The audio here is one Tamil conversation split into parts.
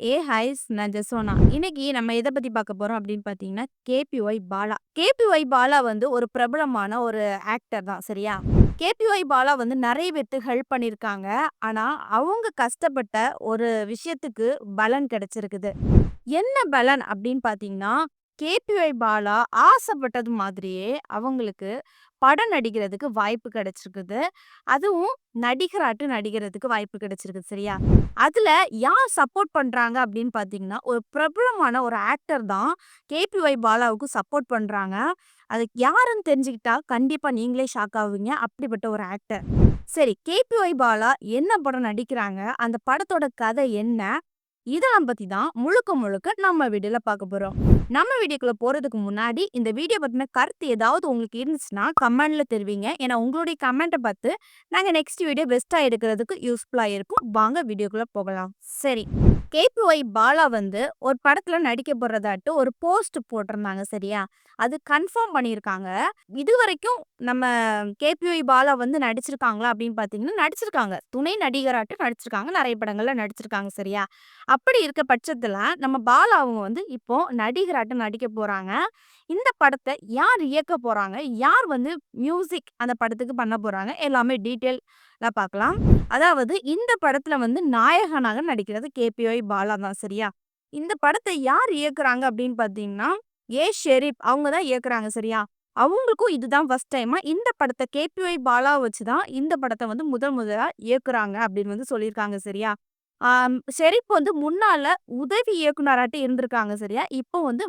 ஹைஸ் நான் ஜெசோனா. இன்னைக்கு நம்ம எத பத்தி பார்க்க போறோம் அப்படின்னு பார்த்தீங்கன்னா, கேபிஒய் பாலா. கேபிஒய் பாலா வந்து ஒரு பிரபலமான ஒரு ஆக்டர் தான் சரியா? கேபிஒய் பாலா வந்து நெறைய பேத்துக்கு ஹெல்ப் பண்ணியிருக்காங்க. ஆனா, அவங்க கஷ்டப்பட்ட ஒரு விஷயத்துக்கு பலன் கிடைச்சிருக்குது. என்ன பலன் அப்படின்னு பார்த்தீங்கன்னா, கேபிஒய் பாலா ஆசைப்பட்டது மாதிரியே அவங்களுக்கு படம் நடிக்கிறதுக்கு வாய்ப்பு கிடைச்சிருக்குது. அதுவும் நடிகராட்டு நடிக்கிறதுக்கு வாய்ப்பு கிடைச்சிருக்கு சரியா? அதுல யார் சப்போர்ட் பண்றாங்க அப்படின்னு பார்த்தீங்கன்னா, ஒரு பிரபலமான ஒரு ஆக்டர் தான் கேபிஒய் பாலாவுக்கு சப்போர்ட் பண்றாங்க. அது யாருன்னு தெரிஞ்சுக்கிட்டா கண்டிப்பா நீங்களே ஷாக் ஆவீங்க. அப்படிப்பட்ட ஒரு ஆக்டர். சரி கேபிஒய் பாலா என்ன படம் நடிக்கிறாங்க? அந்த படத்தோட கதை என்ன? இதெல்லாம் பத்தி தான் முழுக்க முழுக்க நம்ம வீடியோல பார்க்க போறோம். நம்ம வீடியோக்குள்ள போறதுக்கு முன்னாடி இந்த வீடியோ பத்தின கருத்து ஏதாவது உங்களுக்கு இருந்துச்சுன்னா கமெண்ட்ல தெரிவிங்க. ஏன்னா உங்களுடைய கமெண்ட்ட பார்த்து நாங்க நெக்ஸ்ட் வீடியோ பெஸ்ட்டா எடுக்கிறதுக்கு யூஸ்ஃபுல்லா இருக்கும். வாங்க வீடியோக்குள்ள போகலாம். சரி. கேபிஒய் பாலா வந்து ஒரு படத்துல நடிக்க போறதாட்டு ஒரு போஸ்ட் போட்டிருந்தாங்க சரியா? அது கன்ஃபார்ம் பண்ணியிருக்காங்க. இதுவரைக்கும் நம்ம கேபிஒய் பாலா வந்து நடிச்சிருக்காங்களா அப்படின்னு பார்த்தீங்கன்னா, நடிச்சிருக்காங்க. துணை நடிகராட்டு நடிச்சிருக்காங்க. நெறைய படங்கள்ல நடிச்சிருக்காங்க சரியா? அப்படி இருக்க பட்சத்துல நம்ம பாலா அவங்க வந்து இப்போ நடிகராட்டம் நடிக்க போறாங்க. இந்த படத்த யார் இயக்க போறாங்க? யார் வந்து மியூசிக் அந்த படத்துக்கு பண்ண போறாங்க? எல்லாமே டீட்டெயிலா பார்க்கலாம். அதாவது இந்த படத்துல வந்து நாயகனாக நடிக்கிறது கேபிஒய் பாலா தான் சரியா? இந்த படத்த யார் இயக்குறாங்க அப்படின்னு பார்த்தீங்கன்னா, ஷெரீப் அவங்க தான் இயக்குறாங்க சரியா? அவங்களுக்கும் இதுதான் ஃபர்ஸ்ட் டைமா இந்த படத்த கேபிஒய் பாலாவ வச்சு தான் இந்த படத்த வந்து முதல் முதலா இயக்குறாங்க அப்படின்னு வந்து சொல்லியிருக்காங்க சரியா? ஷெரீப் வந்து முன்னால உதவி இயக்குனராட்ட இருந்திருக்காங்க சரியா? இப்போ வந்து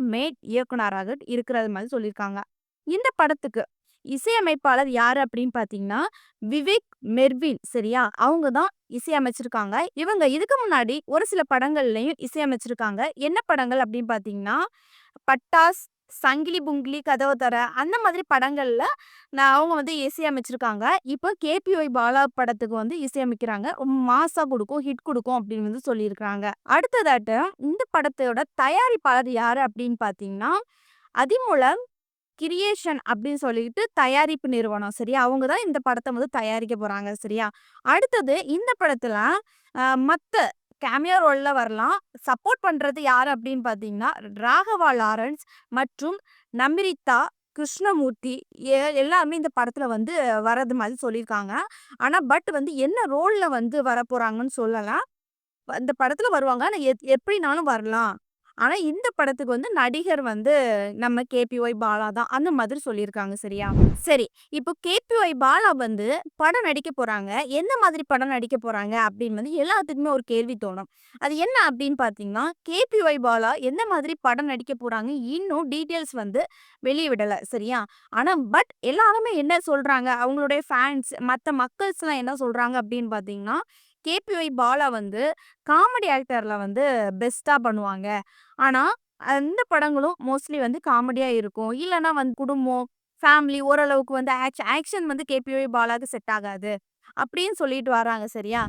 இயக்குனராக இருக்கிறது மாதிரி சொல்லியிருக்காங்க. இந்த படத்துக்கு இசையமைப்பாளர் யாரு அப்படின்னு பார்த்தீங்கன்னா, விவேக் மெர்வின் சரியா? அவங்க தான் இசையமைச்சிருக்காங்க. இவங்க இதுக்கு முன்னாடி ஒரு சில படங்கள்லயும் இசையமைச்சிருக்காங்க. என்ன படங்கள் அப்படின்னு பார்த்தீங்கன்னா, பட்டாஸ், சங்கிலி புங்கிலி, கதவ தர அந்த மாதிரி படங்கள்ல அவங்க வந்து இசையமைச்சிருக்காங்க. இப்போ கேபிஒய் பாலா படத்துக்கு வந்து இசையமைக்கிறாங்க. மாஸா குடுக்கும், ஹிட் குடுக்கும் அப்படின்னு வந்து சொல்லியிருக்காங்க. அடுத்ததாட்டு இந்த படத்தோட தயாரிப்பாளர் யாரு அப்படின்னு பார்த்தீங்கன்னா, அதிமூலம் கிரியேஷன் அப்படின்னு சொல்லிட்டு தயாரிப்பு நிறுவனம் சரியா? அவங்க தான் இந்த படத்த வந்து தயாரிக்க போறாங்க சரியா? அடுத்தது இந்த படத்துல மத்த கேமியோ ரோல்ல வரலாம். சப்போர்ட் பண்றது யாரு அப்படின்னு பார்த்தீங்கன்னா, ராகவா லாரன்ஸ் மற்றும் நமிரிதா கிருஷ்ணமூர்த்தி எல்லாருமே இந்த படத்துல வந்து வரது மாதிரி சொல்லியிருக்காங்க. ஆனா வந்து என்ன ரோல்ல வந்து வரப்போறாங்கன்னு சொல்லல. இந்த படத்துல வருவாங்க. ஆனா எப்படினாலும் வரலாம். ஆனா இந்த படத்துக்கு வந்து நடிகர் வந்து நம்ம கேபிஒய் பாலா தான். அந்த மாதிரி சொல்லியிருக்காங்க சரியா? சரி. இப்போ கேபிஒய் பாலா வந்து படம் நடிக்க போறாங்க. எந்த மாதிரி படம் நடிக்க போறாங்க அப்படின்னு வந்து எல்லாத்துக்குமே ஒரு கேள்வி தோணும். அது என்ன அப்படின்னு பார்த்தீங்கன்னா, கேபிஒய் பாலா எந்த மாதிரி படம் நடிக்க போறாங்க இன்னும் டீட்டெயில்ஸ் வந்து வெளிய விடல சரியா? ஆனா எல்லாருமே என்ன சொல்றாங்க, அவங்களுடைய ஃபேன்ஸ் மத்த மக்கள்ஸ்லாம் என்ன சொல்றாங்க அப்படின்னு பார்த்தீங்கன்னா, கேபிஒய் பாலா வந்து காமெடி ஆக்டர்ல வந்து பெஸ்ட்டா பண்ணுவாங்க. ஆனா, அந்த படங்களும் மோஸ்ட்லி வந்து காமெடியா இருக்கும். இல்லன்னா வந்து குடும்பம், ஃபேமிலி ஓரளவுக்கு வந்து ஆக்ஷன் வந்து கேபிஒய் பாலாக்கு செட் ஆகாது. அப்படின்னு சொல்லிட்டு வராங்க சரியா?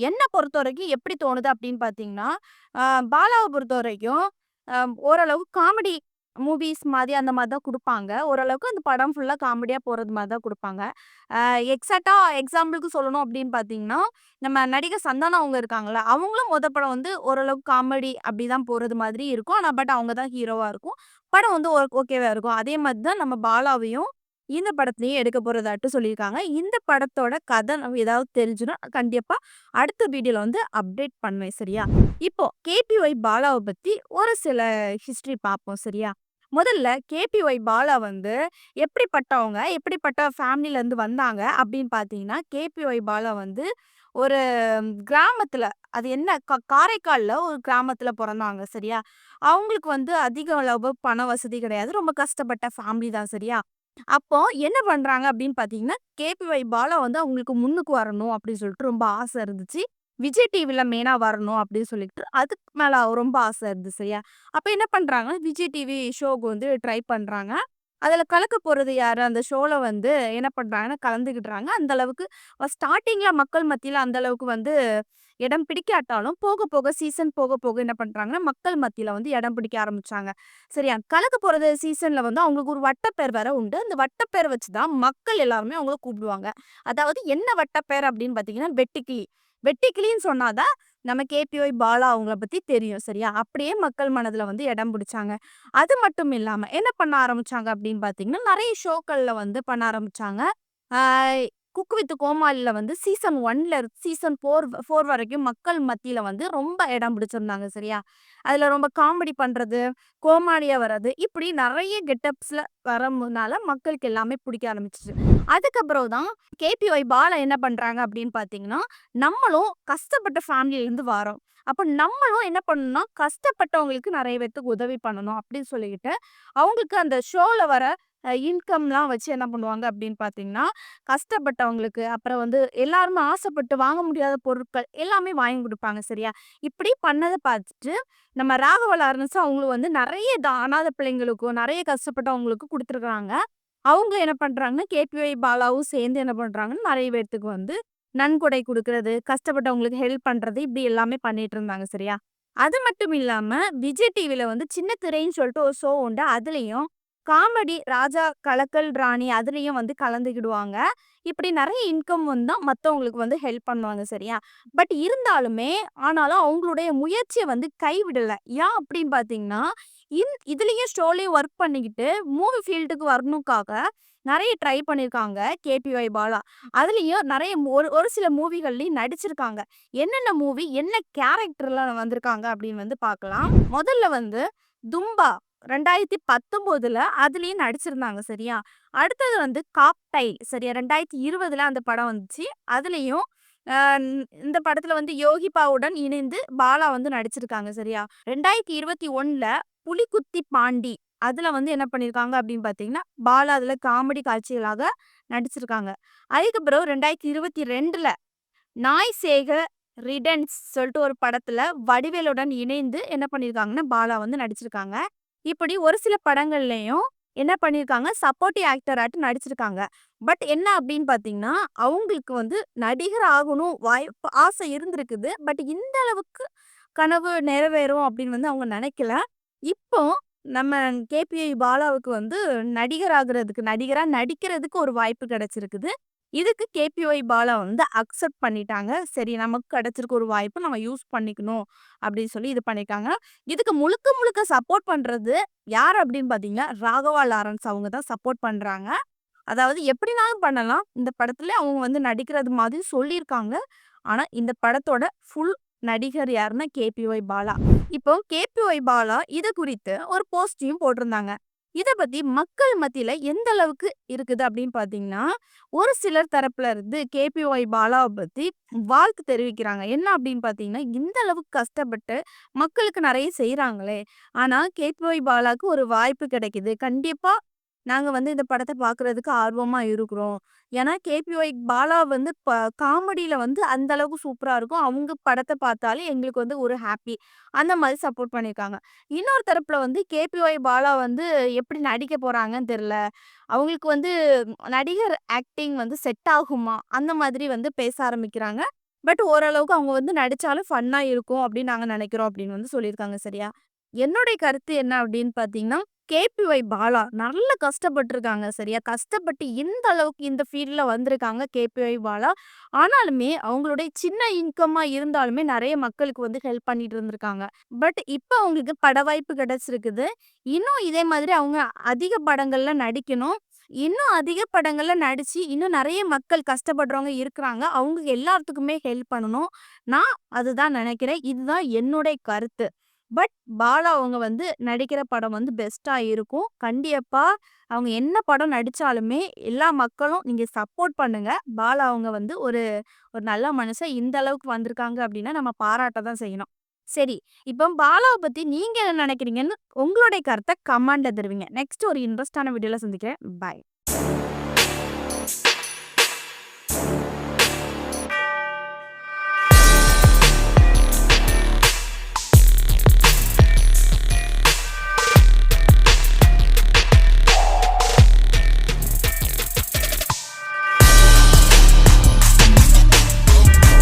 என்ன பொறுத்தவரைக்கும் எப்படி தோணுது அப்படின்னு பார்த்தீங்கன்னா, அ பாலாவ பொறுத்தவரைக்கும் அ ஓரளவு காமெடி மூவிஸ் மாரி அந்த மாரி தான் குடுப்பாங்க. ஓரளவுக்கு அந்த படம் ஃபுல்லா காமெடியா போறது மாரி தான் குடுப்பாங்க. அ எக்ஸாக்ட்டா எக்ஸாம்பிளுக்கு சொல்லணும் அப்படின்னு பார்த்தீங்கன்னா, நம்ம நடிகை சந்தானம் அவங்க இருக்காங்கல்ல, அவங்களும் மொத படம் வந்து ஓரளவுக்கு காமெடி அப்படிதான் போறது மாதிரி இருக்கும். ஆனா அவங்க தான் ஹீரோவா இருக்கும். படம் வந்து ஓகேவா இருக்கும். அதே மாதிரி தான் நம்ம பாலாவையும் இந்த படத்துலயும் எடுக்க போறதாட்டு சொல்லியிருக்காங்க. இந்த படத்தோட கதை ஏதாவது தெரிஞ்சுனா கண்டிப்பா அடுத்த வீடியோல வந்து அப்டேட் பண்ணுவேன் சரியா? இப்போ கேபிஒய் பாலாவ பத்தி ஒரு சில ஹிஸ்டரி பார்ப்போம் சரியா? முதல்ல கேபிஒய் பாலா வந்து எப்படிப்பட்டவங்க, எப்படிப்பட்ட ஃபேமிலில இருந்து வந்தாங்க அப்படின்னு பார்த்தீங்கன்னா, கேபிஒய் பாலா வந்து ஒரு கிராமத்துல அது என்ன காரைக்கால்ல ஒரு கிராமத்துல பொறந்தாங்க சரியா? அவங்களுக்கு வந்து அதிக அளவு பண வசதி கிடையாது. ரொம்ப கஷ்டப்பட்ட ஃபேமிலி தான் சரியா? அப்போ என்ன பண்றாங்க அப்படின்னு பார்த்தீங்கன்னா, கேபிஒய் பாலா வந்து அவங்களுக்கு முன்னுக்கு வரணும் அப்படின்னு சொல்லிட்டு ரொம்ப ஆசை இருந்துச்சு. விஜய் டிவில மெயினா வரணும் அப்படின்னு சொல்லிட்டு, அதுக்கு மேல ரொம்ப ஆசை இருந்துச்சு சரியா? அப்ப என்ன பண்றாங்க, விஜய் டிவி ஷோக்கு வந்து ட்ரை பண்றாங்க. அதுல கலக்க போறது யாரு? அந்த ஷோல வந்து என்ன பண்றாங்கன்னா, கலந்துக்கிடுறாங்க. அந்த அளவுக்கு ஸ்டார்ட்டிங்ல மக்கள் மத்தியில அந்த அளவுக்கு வந்து இடம் பிடிக்காட்டாலும், போக போக சீசன் போக போக என்ன பண்றாங்கன்னா, மக்கள் மத்தியில வந்து இடம் பிடிக்க ஆரம்பிச்சாங்க. சரியா? கலக்க போறது சீசன்ல வந்து அவங்களுக்கு ஒரு வட்டப்பேர் வேற உண்டு. அந்த வட்டப்பேர வச்சு தான் மக்கள் எல்லாருமே அவங்கள கூப்பிடுவாங்க. அதாவது என்ன வட்டப்பேர் அப்படின்னு பார்த்தீங்கன்னா, வெட்டுக்கிளி. வெட்டுக்கிளின்னு சொன்னா தான் நம்ம கேபிஒய் பாலா அவங்கள பத்தி தெரியும் சரியா? அப்படியே மக்கள் மனதுல வந்து இடம் பிடிச்சாங்க. அது மட்டும் இல்லாம என்ன பண்ண ஆரம்பிச்சாங்க அப்படின்னு பார்த்தீங்கன்னா, நெறைய ஷோக்கள்ல வந்து பண்ண ஆரம்பிச்சாங்க. ஆ குக் வித் கோமாளில வந்து சீசன் 1ல சீசன் 4 வரைக்கும் மக்கள் மத்தியில வந்து ரொம்ப இடம் பிடிச்சிருந்தாங்க சரியா? அதுல ரொம்ப காமெடி பண்றது, கோமாளியா வர்றது, இப்படி நெறைய கெட்டப்ஸ்ல வரமுனால மக்களுக்கு எல்லாமே பிடிக்க ஆரம்பிச்சுச்சு. அதுக்கப்புறம் தான் கேபிஒய் பாலா என்ன பண்றாங்க அப்படின்னு பார்த்தீங்கன்னா, நம்மளும் கஷ்டப்பட்ட ஃபேமிலிலேருந்து வரோம். அப்ப நம்மளும் என்ன பண்ணணும்னா, கஷ்டப்பட்டவங்களுக்கு நெறைய பேத்துக்கு உதவி பண்ணணும் அப்படின்னு சொல்லிட்டு, அவங்களுக்கு அந்த ஷோல வர இன்கம்லாம் வச்சு என்ன பண்ணுவாங்க அப்படின்னு பார்த்தீங்கன்னா, கஷ்டப்பட்டவங்களுக்கு, அப்புறம் வந்து எல்லாருமே ஆசைப்பட்டு வாங்க முடியாத பொருட்கள் எல்லாமே வாங்கி குடுப்பாங்க சரியா? இப்படி பண்ணத பார்த்துட்டு, நம்ம ராகவா லாரன்ஸ் அவங்களும் வந்து நெறைய அனாதை பிள்ளைங்களுக்கும், நெறைய கஷ்டப்பட்டவங்களுக்கும் குடுத்துருக்காங்க. அவங்க என்ன பண்றாங்கன்னா, கேபிஒய் பாலாவும் சேர்ந்து என்ன பண்றாங்கன்னா, நெறைய பேத்துக்கு வந்து நன்கொடை குடுக்குறது, கஷ்டப்பட்டவங்களுக்கு ஹெல்ப் பண்றது, இப்படி எல்லாமே பண்ணிட்டு இருந்தாங்க சரியா? அது மட்டும் இல்லாம, விஜய் டிவில வந்து சின்ன திரைன்னு சொல்லிட்டு ஒரு ஷோ உண்டு. அதுலயும் காமெடி ராஜா, கலக்கல் ராணி அதுலயும் வந்து கலந்துக்கிடுவாங்க. இப்படி நெறைய இன்கம் வந்தா மத்தவங்களுக்கு வந்து ஹெல்ப் பண்ணுவாங்க சரியா? பட் இருந்தாலுமே, ஆனாலும் அவங்களுடைய முயற்சிய வந்து கைவிடல. ஏன் அப்படின்னு பார்த்தீங்கன்னா, இதுலயும் ஷோலயும் ஒர்க் பண்ணிக்கிட்டு மூவி ஃபீல்டுக்கு வரணுக்காக நெறைய ட்ரை பண்ணியிருக்காங்க கேபிஒய் பாலா. அதுலயும் நெறைய ஒரு ஒரு சில மூவிகள்லயும் நடிச்சிருக்காங்க. என்னென்ன மூவி, என்ன கேரக்டர்ல வந்திருக்காங்க அப்படின்னு வந்து பார்க்கலாம். முதல்ல வந்து தும்பா 2019ல அதுலயும் நடிச்சிருந்தாங்க சரியா? அடுத்தது வந்து காக்டைல் சரியா? 2020ல அந்த படம் வந்துச்சு. அதுலயும் அ இந்த படத்துல வந்து யோகி பாவுடன் இணைந்து பாலா வந்து நடிச்சிருக்காங்க சரியா? 2021ல புலிகுத்தி பாண்டி அதுல வந்து என்ன பண்ணியிருக்காங்க அப்படின்னு பார்த்தீங்கன்னா, பாலா அதுல காமெடி காட்சிகளாக நடிச்சிருக்காங்க. அதுக்கப்புறம் 2022ல நாய் சேக ரிடர்ன்ஸ் சொல்லிட்டு ஒரு படத்துல வடிவேலுடன் இணைந்து என்ன பண்ணியிருக்காங்கன்னா, பாலா வந்து நடிச்சிருக்காங்க. இப்படி ஒரு சில படங்கள்லயும் என்ன பண்ணியிருக்காங்க, சப்போர்ட்டிவ் ஆக்டராட்டு நடிச்சிருக்காங்க. பட் என்ன அப்படின்னு பார்த்தீங்கன்னா, அவங்களுக்கு வந்து நடிகர் ஆகணும் வாய்ப்பு ஆசை இருந்திருக்குது. பட் இந்த அளவுக்கு கனவு நிறைவேறும் அப்படின்னு வந்து அவங்க நெனைக்கல. இப்போ நம்ம கேபிஐ பாலாவுக்கு வந்து நடிகர் ஆகுறதுக்கு நடிகரா நடிக்கிறதுக்கு ஒரு வாய்ப்பு கிடைச்சிருக்குது. இதுக்கு கேபிஒய் பாலா வந்து அக்செப்ட் பண்ணிட்டாங்க. சரி நமக்கு கிடைச்சிருக்க ஒரு வாய்ப்பு நம்ம யூஸ் பண்ணிக்கணும் அப்படின்னு சொல்லி இது பண்ணியிருக்காங்க. இதுக்கு முழுக்க முழுக்க சப்போர்ட் பண்றது யார் அப்படின்னு பார்த்தீங்கன்னா, ராகவா லாரன்ஸ் அவங்க தான் சப்போர்ட் பண்றாங்க. அதாவது எப்படினாலும் பண்ணலாம். இந்த படத்துல அவங்க வந்து நடிக்கிறது மாதிரி சொல்லியிருக்காங்க. ஆனா, இந்த படத்தோட ஃபுல் நடிகர் யாருன்னா கேபிஒய் பாலா. இப்போ கேபிஒய் பாலா இது குறித்து ஒரு போஸ்டையும் போட்டிருந்தாங்க. இத பத்தி மக்கள் மத்தியில எந்த அளவுக்கு இருக்குது அப்படின்னு பார்த்தீங்கன்னா, ஒரு சிலர் தரப்புல இருந்து கேபிஒய் பாலாவ பத்தி வாழ்த்து தெரிவிக்கிறாங்க. என்ன அப்படின்னு பார்த்தீங்கன்னா, இந்த அளவுக்கு கஷ்டப்பட்டு மக்களுக்கு நெறைய செய்றாங்களே! ஆனா கேபிஒய் பாலாக்கு ஒரு வாய்ப்பு கிடைக்குது. கண்டிப்பா நாங்க வந்து இந்த படத்த பார்க்குறதுக்கு ஆர்வமா இருக்கிறோம். ஏன்னா, கேபிஒய் பாலா வந்து காமெடில வந்து அந்த அளவுக்கு சூப்பரா இருக்கும். அவங்க படத்த பார்த்தாலே எங்களுக்கு வந்து ஒரு ஹாப்பி. அந்த மாரி சப்போர்ட் பண்ணியிருக்காங்க. இன்னொரு தரப்புல வந்து கேபிஒய் பாலா வந்து எப்படி நடிக்க போறாங்கன்னு தெரியல. அவங்களுக்கு வந்து நடிகர் ஆக்டிங் வந்து செட் ஆகுமா? அந்த மாதிரி வந்து பேச ஆரம்பிக்கிறாங்க. பட் ஓரளவுக்கு அவங்க வந்து நடிச்சாலும் ஃபன்னா இருக்கும் அப்படின்னு நாங்க நெனைக்கிறோம் அப்படின்னு வந்து சொல்லியிருக்காங்க சரியா? என்னுடைய கருத்து என்ன அப்படின்னு பார்த்தீங்கன்னா, கேபிஒய் பாலா நல்ல கஷ்டப்பட்டுருக்காங்க சரியா? கஷ்டப்பட்டு இந்த அளவுக்கு இந்த ஃபீல்ட்ல வந்திருக்காங்க கேபிஒய் பாலா. ஆனாலுமே அவங்களுடைய சின்ன இன்கம்மா இருந்தாலுமே நெறைய மக்களுக்கு வந்து ஹெல்ப் பண்ணிட்டு இருந்திருக்காங்க. பட் இப்ப அவங்களுக்கு பட வாய்ப்பு கிடைச்சிருக்குது. இன்னும் இதே மாதிரி அவங்க அதிக படங்கள்ல நடிக்கணும். இன்னும் அதிக படங்கள்ல நடிச்சு, இன்னும் நெறைய மக்கள் கஷ்டப்படுறவங்க இருக்கிறாங்க. அவங்க எல்லாத்துக்குமே ஹெல்ப் பண்ணணும். நான் அதுதான் நெனைக்கிறேன். இதுதான் என்னுடைய கருத்து. பட் பாலா அவங்க வந்து நடிக்கிற படம் வந்து பெஸ்ட்டா இருக்கும். கண்டிப்பா அவங்க என்ன படம் நடிச்சாலுமே எல்லா மக்களும் நீங்க சப்போர்ட் பண்ணுங்க. பாலா அவங்க வந்து ஒரு ஒரு நல்ல மனுஷன். இந்த அளவுக்கு வந்திருக்காங்க அப்டின்னா நம்ம பாராட்ட தான் செய்யணும். சரி, இப்போ பாலாவ பத்தி நீங்க என்ன நெனைக்கிறீங்கன்னு உங்களுடைய கருத்த கமெண்ட்ல தெரிவிங்க. நெக்ஸ்ட் ஒரு இன்ட்ரெஸ்ட்டான வீடியோல சந்திக்கிறேன். பாய்.